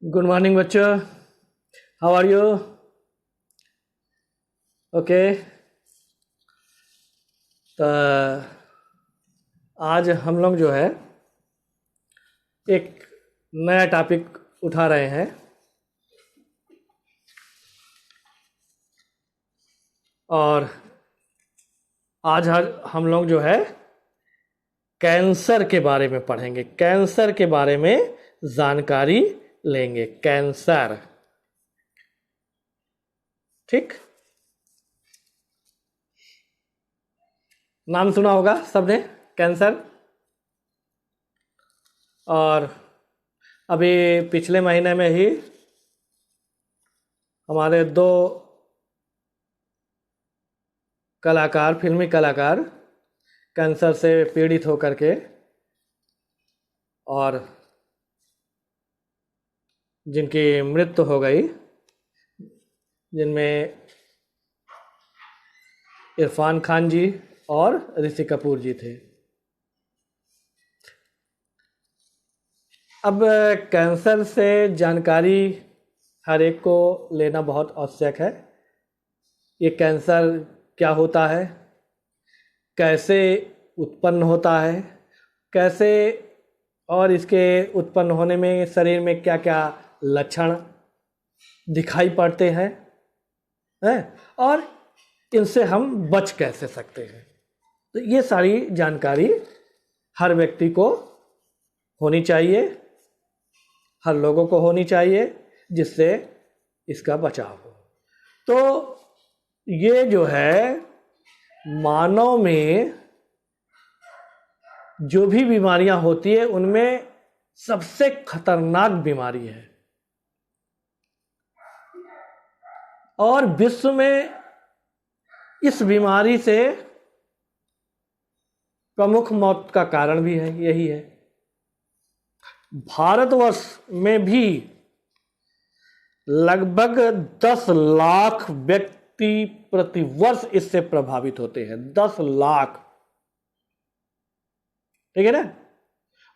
Good morning बच्चों, how are you? Okay, तो आज हम लोग जो है एक नया टॉपिक उठा रहे हैं और आज हम लोग जो है कैंसर के बारे में पढ़ेंगे। कैंसर के बारे में जानकारी लेंगे। कैंसर, ठीक, नाम सुना होगा सबने, कैंसर। और अभी पिछले महीने में ही हमारे दो कलाकार, फिल्मी कलाकार कैंसर से पीड़ित होकर के और जिनकी मृत्यु हो गई, जिनमें इरफान खान जी और ऋषि कपूर जी थे। अब कैंसर से जानकारी हर एक को लेना बहुत आवश्यक है। ये कैंसर क्या होता है, कैसे उत्पन्न होता है, कैसे और इसके उत्पन्न होने में शरीर में क्या क्या लक्षण दिखाई पड़ते हैं, और इनसे हम बच कैसे सकते हैं। तो ये सारी जानकारी हर व्यक्ति को होनी चाहिए, हर लोगों को होनी चाहिए, जिससे इसका बचाव हो। तो ये जो है मानव में जो भी बीमारियां होती है उनमें सबसे खतरनाक बीमारी है और विश्व में इस बीमारी से प्रमुख मौत का कारण भी है, यही है। भारतवर्ष में भी लगभग 10 लाख व्यक्ति प्रतिवर्ष इससे प्रभावित होते हैं। 10 लाख, ठीक है ना।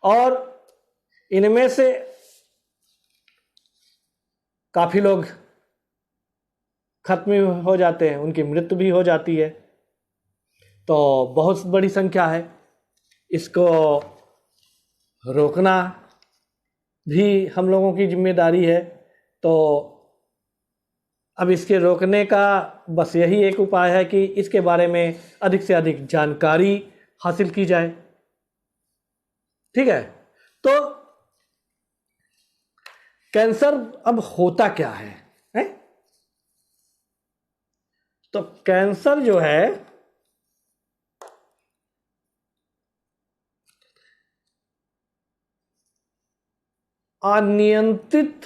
और इनमें से काफी लोग खत्म हो जाते हैं, उनकी मृत्यु भी हो जाती है। तो बहुत बड़ी संख्या है। इसको रोकना भी हम लोगों की जिम्मेदारी है। तो अब इसके रोकने का बस यही एक उपाय है कि इसके बारे में अधिक से अधिक जानकारी हासिल की जाए, ठीक है। तो कैंसर अब होता क्या है? तो कैंसर जो है अनियंत्रित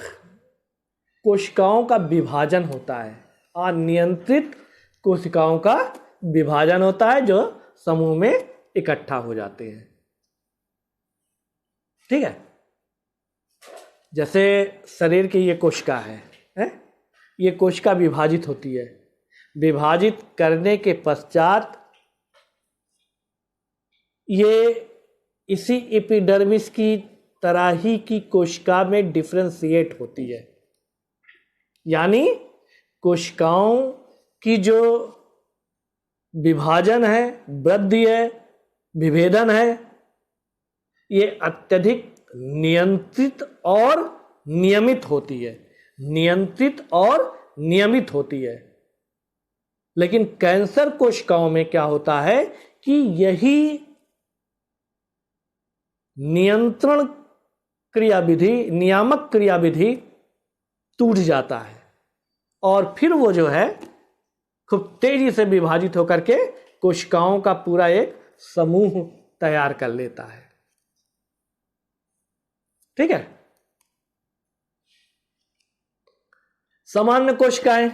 कोशिकाओं का विभाजन होता है। अनियंत्रित कोशिकाओं का विभाजन होता है जो समूह में इकट्ठा हो जाते हैं, ठीक है। जैसे शरीर की ये कोशिका है, ये कोशिका विभाजित होती है। विभाजित करने के पश्चात ये इसी एपिडर्मिस की तरह ही की कोशिका में डिफरेंशिएट होती है। यानी कोशिकाओं की जो विभाजन है, वृद्धि है, विभेदन है, ये अत्यधिक नियंत्रित और नियमित होती है। नियंत्रित और नियमित होती है। लेकिन कैंसर कोशिकाओं में क्या होता है कि यही नियंत्रण क्रियाविधि, नियामक क्रियाविधि टूट जाता है और फिर वो जो है खूब तेजी से विभाजित होकर के कोशिकाओं का पूरा एक समूह तैयार कर लेता है, ठीक है। सामान्य कोशिकाएं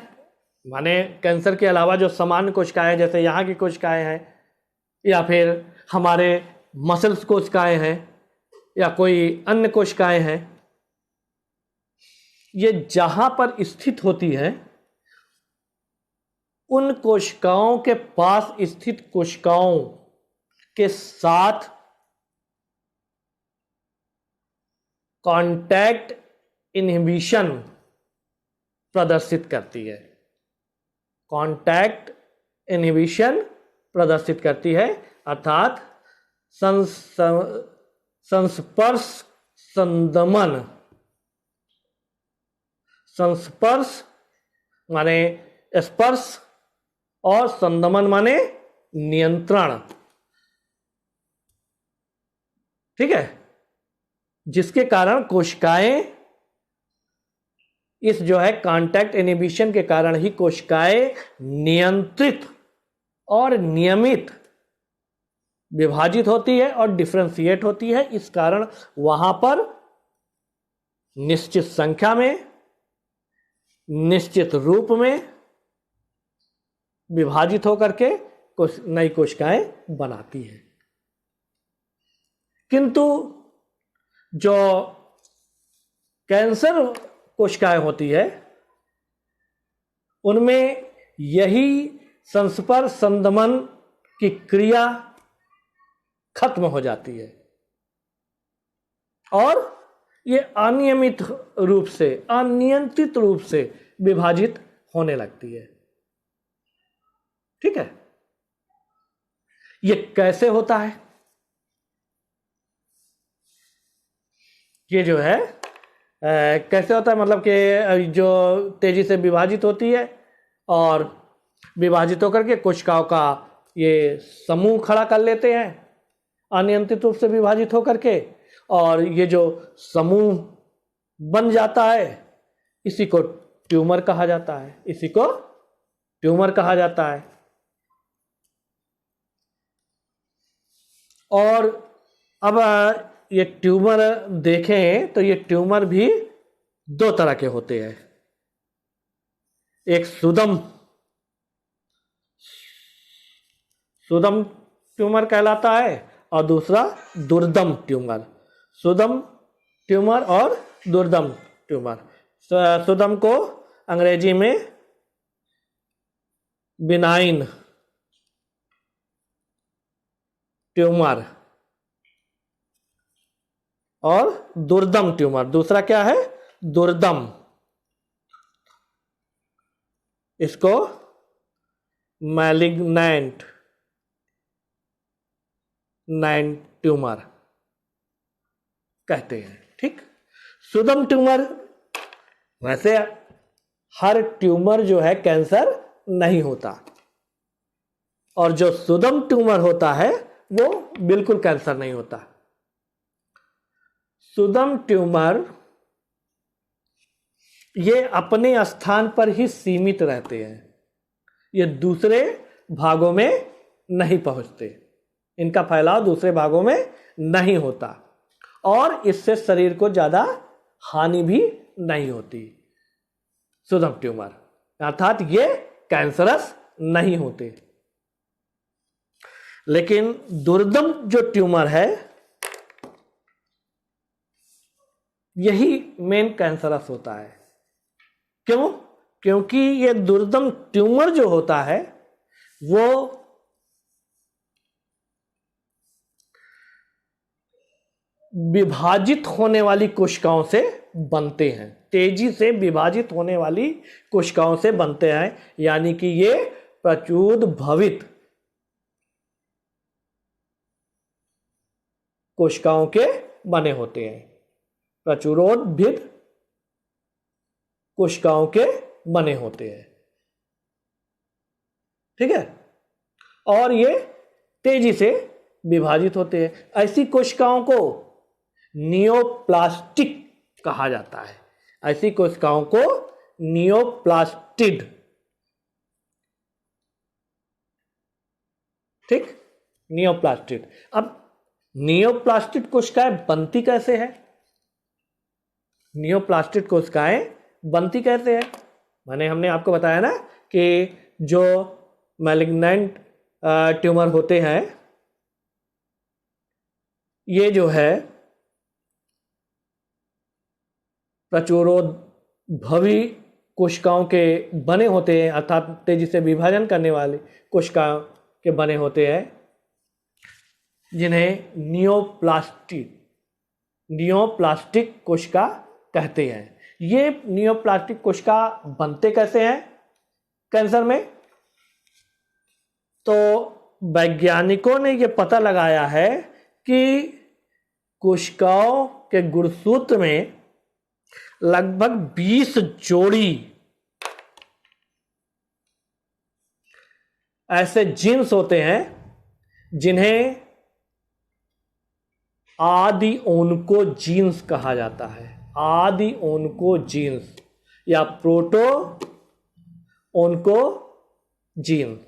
माने कैंसर के अलावा जो सामान्य कोशिकाएं, जैसे यहां की कोशिकाएं हैं या फिर हमारे मसल्स कोशिकाएं हैं या कोई अन्य कोशिकाएं हैं, ये जहां पर स्थित होती हैं उन कोशिकाओं के पास स्थित कोशिकाओं के साथ कांटेक्ट इनहिबिशन प्रदर्शित करती है, कांटेक्ट इनहिबिशन प्रदर्शित करती है, अर्थात संस्पर्श संदमन, संस्पर्श माने स्पर्श और संदमन माने नियंत्रण, ठीक है, जिसके कारण कोशिकाएं, इस जो है कांटेक्ट इनहिबिशन के कारण ही कोशिकाएं नियंत्रित और नियमित विभाजित होती है और डिफरेंशिएट होती है। इस कारण वहां पर निश्चित संख्या में, निश्चित रूप में विभाजित होकर के नई कोशिकाएं बनाती है। किंतु जो कैंसर कोशिकाएं होती है उनमें यही संस्पर्श संदमन की क्रिया खत्म हो जाती है और ये अनियमित रूप से, अनियंत्रित रूप से विभाजित होने लगती है, ठीक है। ये कैसे होता है? ये जो है कैसे होता है, मतलब कि जो तेजी से विभाजित होती है और विभाजित होकर के कोशिकाओं का ये समूह खड़ा कर लेते हैं अनियंत्रित रूप से विभाजित होकर के, और ये जो समूह बन जाता है इसी को ट्यूमर कहा जाता है, इसी को ट्यूमर कहा जाता है। और अब ये ट्यूमर देखें तो ये ट्यूमर भी दो तरह के होते हैं, एक सुदम ट्यूमर कहलाता है और दूसरा दुर्दम ट्यूमर। सुदम ट्यूमर और दुर्दम ट्यूमर। सुदम को अंग्रेजी में बिनाइन ट्यूमर और दुर्दम ट्यूमर, दूसरा क्या है? दुर्दम। इसको मैलिग्नेंट ट्यूमर कहते हैं, ठीक। सुदम ट्यूमर, वैसे हर ट्यूमर जो है कैंसर नहीं होता, और जो सुदम ट्यूमर होता है वो बिल्कुल कैंसर नहीं होता। सुदम ट्यूमर ये अपने स्थान पर ही सीमित रहते हैं, ये दूसरे भागों में नहीं पहुंचते, इनका फैलाव दूसरे भागों में नहीं होता और इससे शरीर को ज्यादा हानि भी नहीं होती। सुदम ट्यूमर अर्थात ये कैंसरस नहीं होते। लेकिन दुर्दम जो ट्यूमर है यही मेन कैंसरस होता है। क्यों? क्योंकि ये दुर्दम ट्यूमर जो होता है वो विभाजित होने वाली कोशिकाओं से बनते हैं, तेजी से विभाजित होने वाली कोशिकाओं से बनते हैं, यानी कि ये प्रचुरभवित कोशिकाओं के बने होते हैं, प्रचुरोद्भिद कोशिकाओं के बने होते हैं, ठीक है। और ये तेजी से विभाजित होते हैं। ऐसी कोशिकाओं को नियोप्लास्टिक कहा जाता है, ऐसी कोशिकाओं को नियोप्लास्टिड, ठीक, नियोप्लास्टिड। अब नियोप्लास्टिड कोशिकाएं बनती कैसे है? नियोप्लास्टिड कोशिकाएं बनती कैसे है? हमने आपको बताया ना कि जो मैलिग्नेंट ट्यूमर होते हैं ये जो है प्रचुरोद्भवी कोशिकाओं के बने होते हैं, अर्थात तेजी से विभाजन करने वाले कोशिकाओं के बने होते हैं, जिन्हें नियोप्लास्टिक कोशिका कहते हैं। ये नियोप्लास्टिक कोशिका बनते कैसे हैं कैंसर में? तो वैज्ञानिकों ने ये पता लगाया है कि कोशिकाओं के गुणसूत्र में लगभग 20 जोड़ी ऐसे जीन्स होते हैं जिन्हें आदि ओन्कोजीन्स कहा जाता है। आदि ओन्कोजीन्स या प्रोटो ओन्कोजीन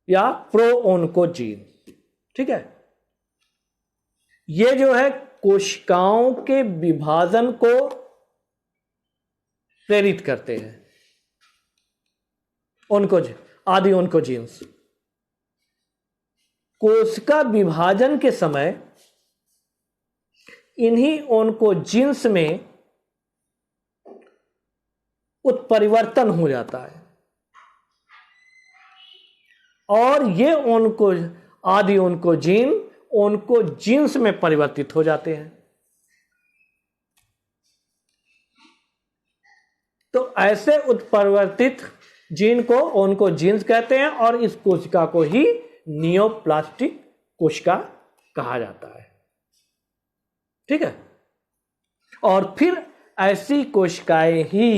या प्रो ओन्कोजीन, ठीक है। ये जो है कोशिकाओं के विभाजन को प्रेरित करते हैं। आदि ओन्कोजीन्स कोशिका विभाजन के समय इन्हीं ओन्कोजीन्स में उत्परिवर्तन हो जाता है और ये आदि ओन्कोजीन्स में परिवर्तित हो जाते हैं। तो ऐसे उत्परिवर्तित जीन को ओन्कोजीन्स कहते हैं और इस कोशिका को ही नियोप्लास्टिक कोशिका कहा जाता है, ठीक है। और फिर ऐसी कोशिकाएं ही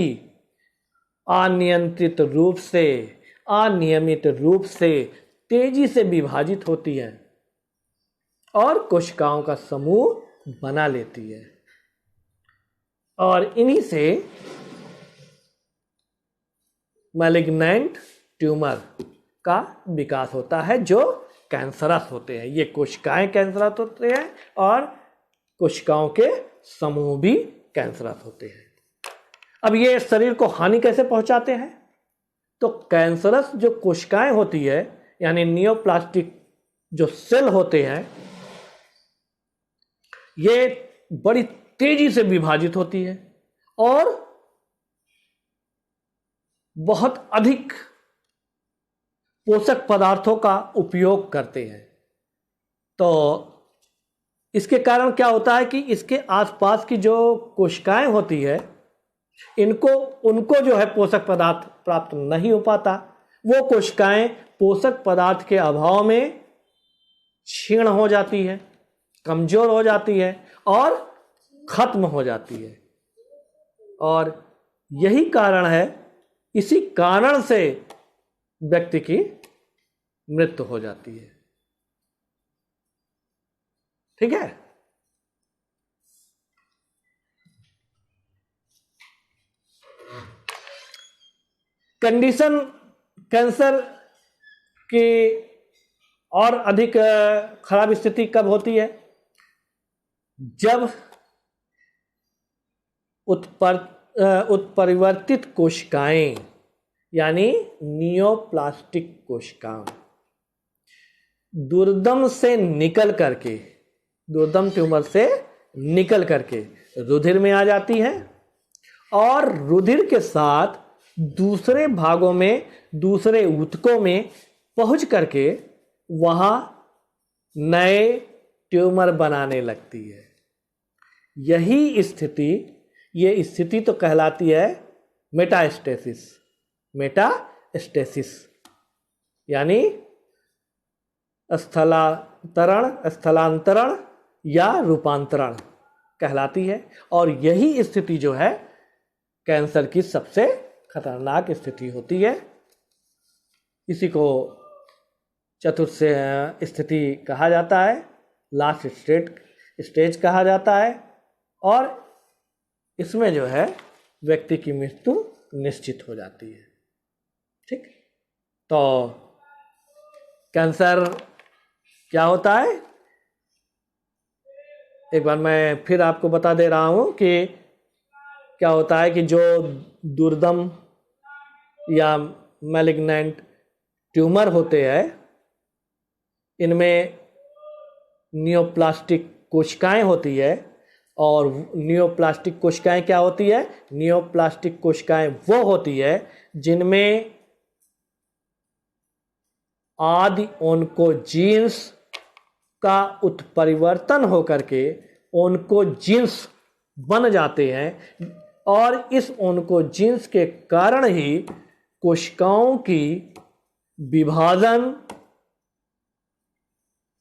अनियंत्रित रूप से, अनियमित रूप से तेजी से विभाजित होती है और कोशिकाओं का समूह बना लेती है और इन्हीं से मैलिग्नेंट ट्यूमर का विकास होता है जो कैंसरस होते हैं। ये कोशिकाएं कैंसरस होते हैं और कोशिकाओं के समूह भी कैंसरस होते हैं। अब ये शरीर को हानि कैसे पहुंचाते हैं? तो कैंसरस जो कोशिकाएं होती है यानी नियोप्लास्टिक जो सेल होते हैं ये बड़ी तेजी से विभाजित होती है और बहुत अधिक पोषक पदार्थों का उपयोग करते हैं। तो इसके कारण क्या होता है कि इसके आसपास की जो कोशिकाएं होती है उनको जो है पोषक पदार्थ प्राप्त नहीं हो पाता। वो कोशिकाएं पोषक पदार्थ के अभाव में क्षीण हो जाती है, कमजोर हो जाती है और खत्म हो जाती है। और यही कारण है, इसी कारण से व्यक्ति की मृत्यु हो जाती है, ठीक है। कंडीशन कैंसर की और अधिक खराब स्थिति कब होती है? जब उत्परिवर्तित कोशिकाएं यानी नियोप्लास्टिक कोशिकाएं दुर्दम ट्यूमर से निकल करके रुधिर में आ जाती हैं और रुधिर के साथ दूसरे भागों में, दूसरे ऊतकों में पहुंच करके वहां नए ट्यूमर बनाने लगती है। यही स्थिति, ये स्थिति तो कहलाती है मेटास्टेसिस यानी स्थलांतरण या रूपांतरण कहलाती है। और यही स्थिति जो है कैंसर की सबसे खतरनाक स्थिति होती है। इसी को चतुर्थ स्थिति कहा जाता है, लास्ट स्टेज कहा जाता है और इसमें जो है व्यक्ति की मृत्यु निश्चित हो जाती है, ठीक। तो कैंसर क्या होता है, एक बार मैं फिर आपको बता दे रहा हूं कि क्या होता है कि जो दुर्दम या मैलिग्नेंट ट्यूमर होते हैं इनमें नियोप्लास्टिक कोशिकाएं होती है। और नियोप्लास्टिक कोशिकाएं क्या होती है? नियोप्लास्टिक कोशिकाएं वो होती है जिनमें आदि ओन्कोजीन्स का उत्परिवर्तन होकर के ओन्कोजीन्स बन जाते हैं और इस ओन्कोजीन्स के कारण ही कोशिकाओं की विभाजन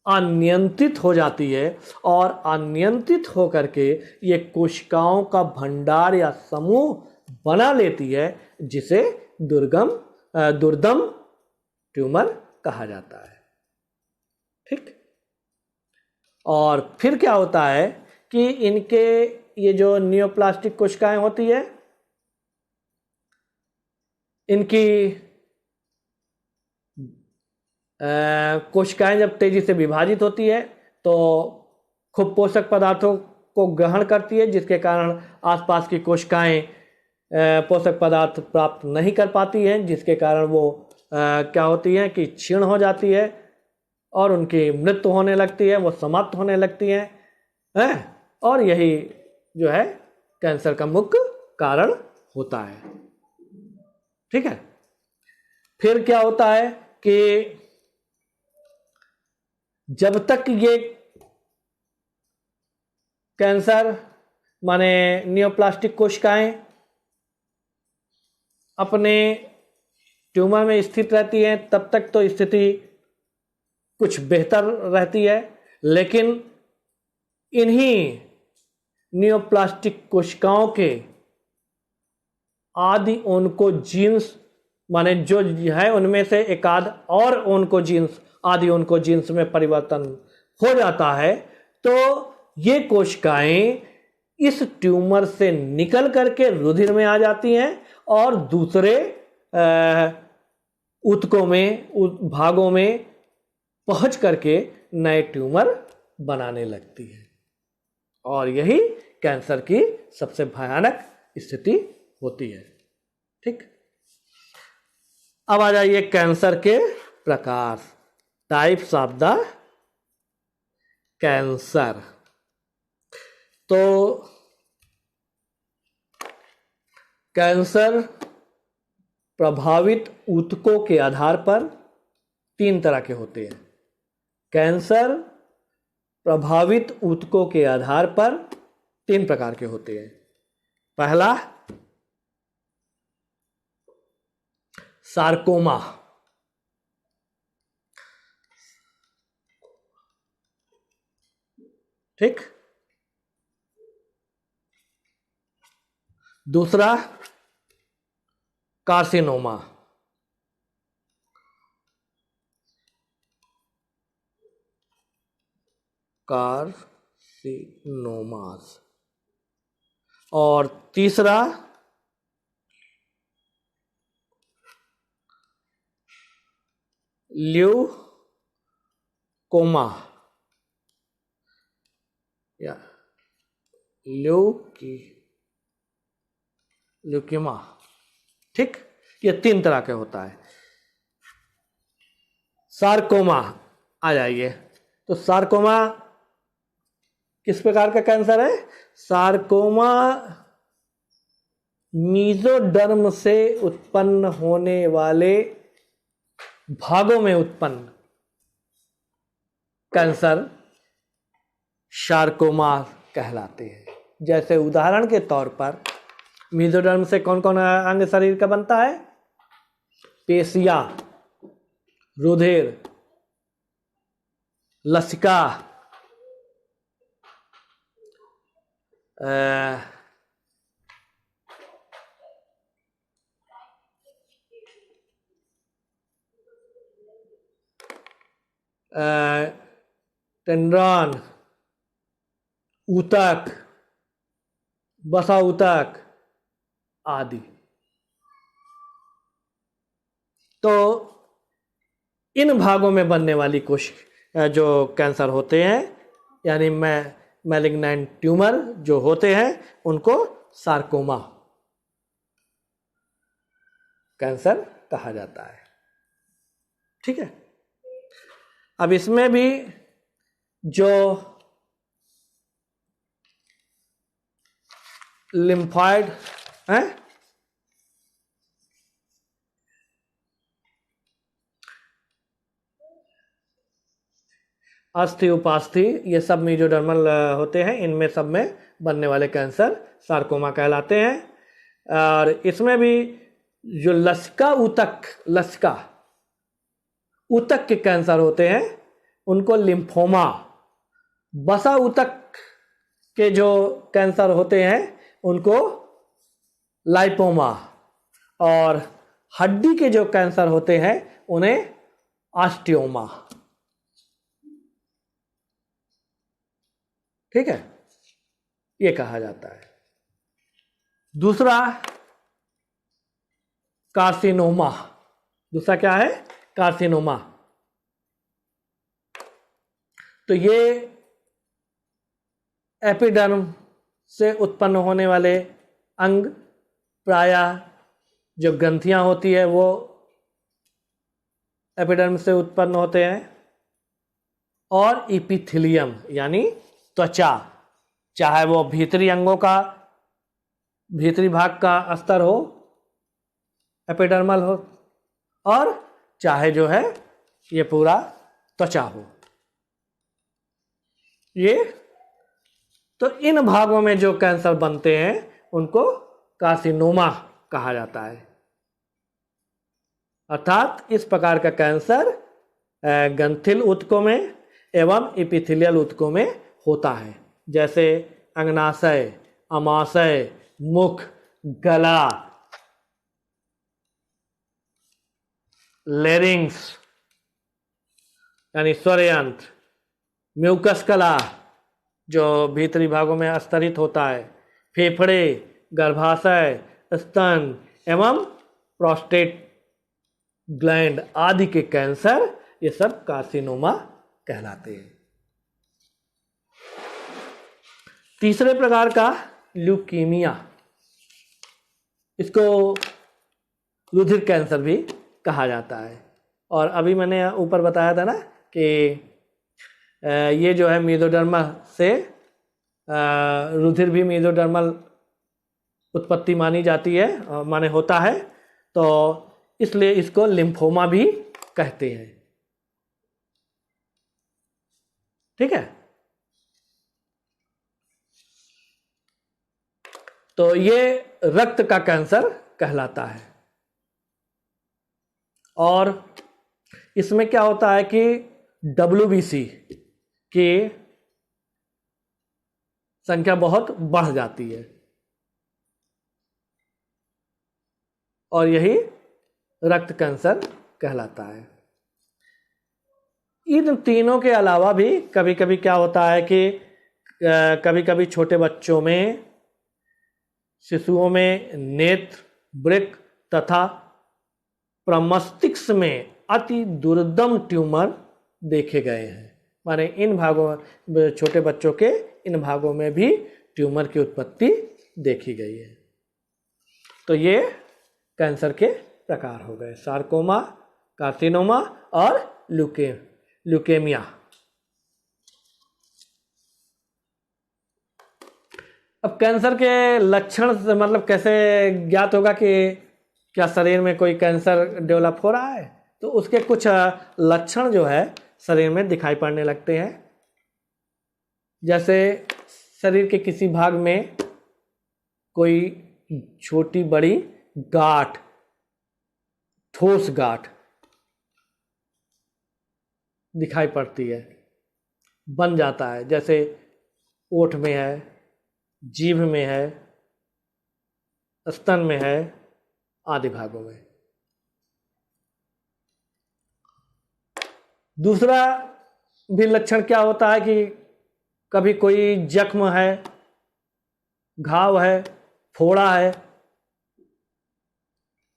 अनियंत्रित हो जाती है और अनियंत्रित होकर के ये कोशिकाओं का भंडार या समूह बना लेती है, जिसे दुर्दम ट्यूमर कहा जाता है। ठीक। और फिर क्या होता है कि इनके ये जो नियोप्लास्टिक कोशिकाएं होती है, इनकी कोशिकाएं जब तेजी से विभाजित होती है तो खूब पोषक पदार्थों को ग्रहण करती है, जिसके कारण आसपास की कोशिकाएं पोषक पदार्थ प्राप्त नहीं कर पाती हैं, जिसके कारण वो क्या होती हैं कि क्षीण हो जाती है और उनकी मृत्यु होने लगती है, वो समाप्त होने लगती हैं। और यही जो है कैंसर का मुख्य कारण होता है। ठीक है। फिर क्या होता है कि जब तक ये कैंसर माने नियोप्लास्टिक कोशिकाएं अपने ट्यूमर में स्थित रहती हैं, तब तक तो स्थिति कुछ बेहतर रहती है, लेकिन इन्हीं नियोप्लास्टिक कोशिकाओं के आदि ओन्कोजीन्स माने जो है उनमें से एक आध और ओन्कोजीन्स आदि ओन्कोजीन्स में परिवर्तन हो जाता है, तो ये कोशिकाएं इस ट्यूमर से निकल करके रुधिर में आ जाती हैं और दूसरे ऊतकों में भागों में पहुंच करके नए ट्यूमर बनाने लगती है। और यही कैंसर की सबसे भयानक स्थिति होती है। ठीक। अब आ जाइए कैंसर के प्रकार, टाइप्स ऑफ द कैंसर। तो कैंसर प्रभावित ऊतकों के आधार पर 3 तरह के होते हैं। कैंसर प्रभावित ऊतकों के आधार पर 3 प्रकार के होते हैं। पहला सार्कोमा। ठीक। दूसरा कार्सिनोमा। कार्सिनोमास। और तीसरा ल्यूकोमा या ल्यूकीमा। ठीक। ये 3 तरह के होता है। सार्कोमा आ जाइए। तो सार्कोमा किस प्रकार का कैंसर है? सार्कोमा मीजोडर्म से उत्पन्न होने वाले भागों में उत्पन्न कैंसर सार्कोमा कहलाते हैं। जैसे उदाहरण के तौर पर मीजोडर्म से कौन कौन अंग शरीर का बनता है? पेशियां, रुधिर, लसिका, टेंड्रॉन, ऊतक, वसा ऊतक आदि। तो इन भागों में बनने वाली जो कैंसर होते हैं, यानी मैलिग्नेंट ट्यूमर जो होते हैं, उनको सार्कोमा कैंसर कहा जाता है। ठीक है। अब इसमें भी जो लिम्फॉइड है, अस्थि उपास्थि ये सब मेसोडर्मल होते हैं, इनमें सब में बनने वाले कैंसर सार्कोमा कहलाते हैं। और इसमें भी जो लसिका ऊतक के कैंसर होते हैं उनको लिम्फोमा, वसा ऊतक के जो कैंसर होते हैं उनको लाइपोमा, और हड्डी के जो कैंसर होते हैं उन्हें ऑस्टियोमा। ठीक है, ये कहा जाता है। दूसरा कार्सिनोमा। दूसरा क्या है? कार्सिनोमा। तो ये एपिडर्म से उत्पन्न होने वाले अंग, प्रायः जो ग्रंथियां होती है वो एपिडर्म से उत्पन्न होते हैं, और इपिथेलियम यानी त्वचा, चाहे वो भीतरी अंगों का भीतरी भाग का स्तर हो, एपिडर्मल हो, और चाहे जो है ये पूरा त्वचा हो। ये तो इन भागों में जो कैंसर बनते हैं उनको कार्सिनोमा कहा जाता है। अर्थात इस प्रकार का कैंसर ग्रंथिल ऊतकों में एवं इपिथेलियल ऊतकों में होता है, जैसे अंगनाशय, अमाशय, मुख, गला, लेरिंग्स यानी स्वरयंत्र, म्यूकस कला जो भीतरी भागों में स्तरित होता है, फेफड़े, गर्भाशय, स्तन एवं प्रोस्टेट ग्लैंड आदि के कैंसर, ये सब कार्सिनोमा कहलाते हैं। तीसरे प्रकार का ल्यूकीमिया, इसको रुधिर कैंसर भी कहा जाता है। और अभी मैंने ऊपर बताया था ना कि ये जो है मेसोडर्मा से रुधिर भी मेसोडर्मल उत्पत्ति मानी जाती है, माने होता है, तो इसलिए इसको लिम्फोमा भी कहते हैं। ठीक है, तो ये रक्त का कैंसर कहलाता है। और इसमें क्या होता है कि WBC की संख्या बहुत बढ़ जाती है, और यही रक्त कैंसर कहलाता है। इन तीनों के अलावा भी कभी कभी क्या होता है कि कभी कभी छोटे बच्चों में, शिशुओं में नेत्र, वृक्क तथा प्रमस्तिष्क में अति दुर्दम ट्यूमर देखे गए हैं। माने इन भागों, छोटे बच्चों के इन भागों में भी ट्यूमर की उत्पत्ति देखी गई है। तो ये कैंसर के प्रकार हो गए, सार्कोमा, कार्सिनोमा और ल्यूकेमिया। अब कैंसर के लक्षण मतलब कैसे ज्ञात होगा कि क्या शरीर में कोई कैंसर डेवलप हो रहा है? तो उसके कुछ लक्षण जो है शरीर में दिखाई पड़ने लगते हैं। जैसे शरीर के किसी भाग में कोई छोटी बड़ी गांठ, ठोस गांठ दिखाई पड़ती है, बन जाता है, जैसे ओठ में है, जीभ में है, स्तन में है, आदि भागों में। दूसरा भी लक्षण क्या होता है कि कभी कोई जख्म है, घाव है, फोड़ा है,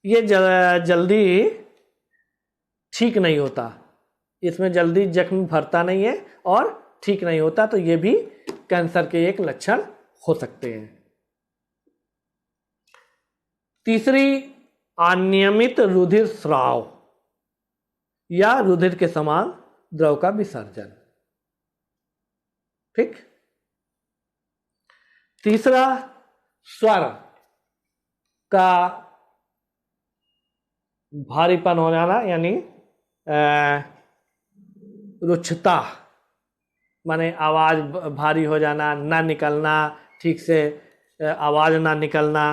ये जल्दी ठीक नहीं होता, इसमें जल्दी जख्म भरता नहीं है और ठीक नहीं होता, तो ये भी कैंसर के एक लक्षण हो सकते हैं। तीसरी, अनियमित रुधिर स्राव या रुधिर के समान द्रव का विसर्जन। ठीक। तीसरा, स्वर का भारीपन हो जाना, यानी रुक्षता माने आवाज़ भारी हो जाना, ना निकलना ठीक से, आवाज़ ना निकलना,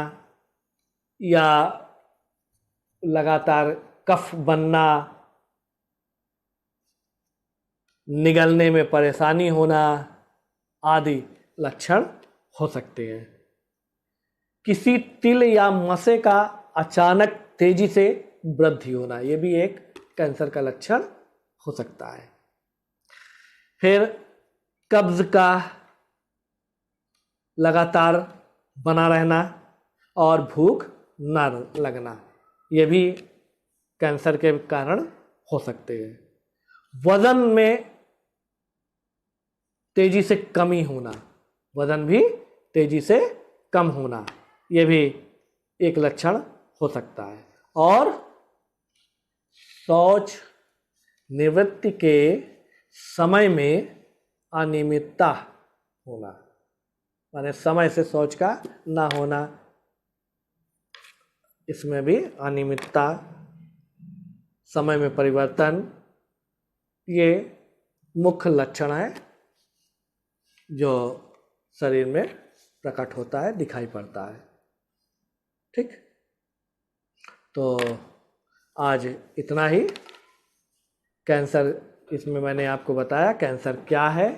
या लगातार कफ बनना, निगलने में परेशानी होना आदि लक्षण हो सकते हैं। किसी तिल या मसे का अचानक तेजी से वृद्धि होना, यह भी एक कैंसर का लक्षण हो सकता है। फिर कब्ज का लगातार बना रहना और भूख ना लगना, यह भी कैंसर के कारण हो सकते हैं। वजन में तेजी से कमी होना, वजन भी तेजी से कम होना, यह भी एक लक्षण हो सकता है। और शौच निवृत्ति के समय में अनियमितता होना, माने समय से शौच का ना होना, इसमें भी अनियमितता, समय में परिवर्तन, ये मुख्य लक्षण है जो शरीर में प्रकट होता है, दिखाई पड़ता है। ठीक, तो आज इतना ही। कैंसर, इसमें मैंने आपको बताया कैंसर क्या है,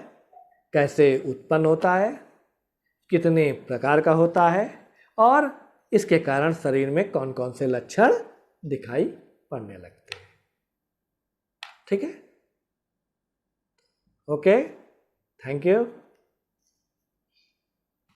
कैसे उत्पन्न होता है, कितने प्रकार का होता है, और इसके कारण शरीर में कौन कौन से लक्षण दिखाई पड़ने लगते हैं। ठीक है, ओके, थैंक यू।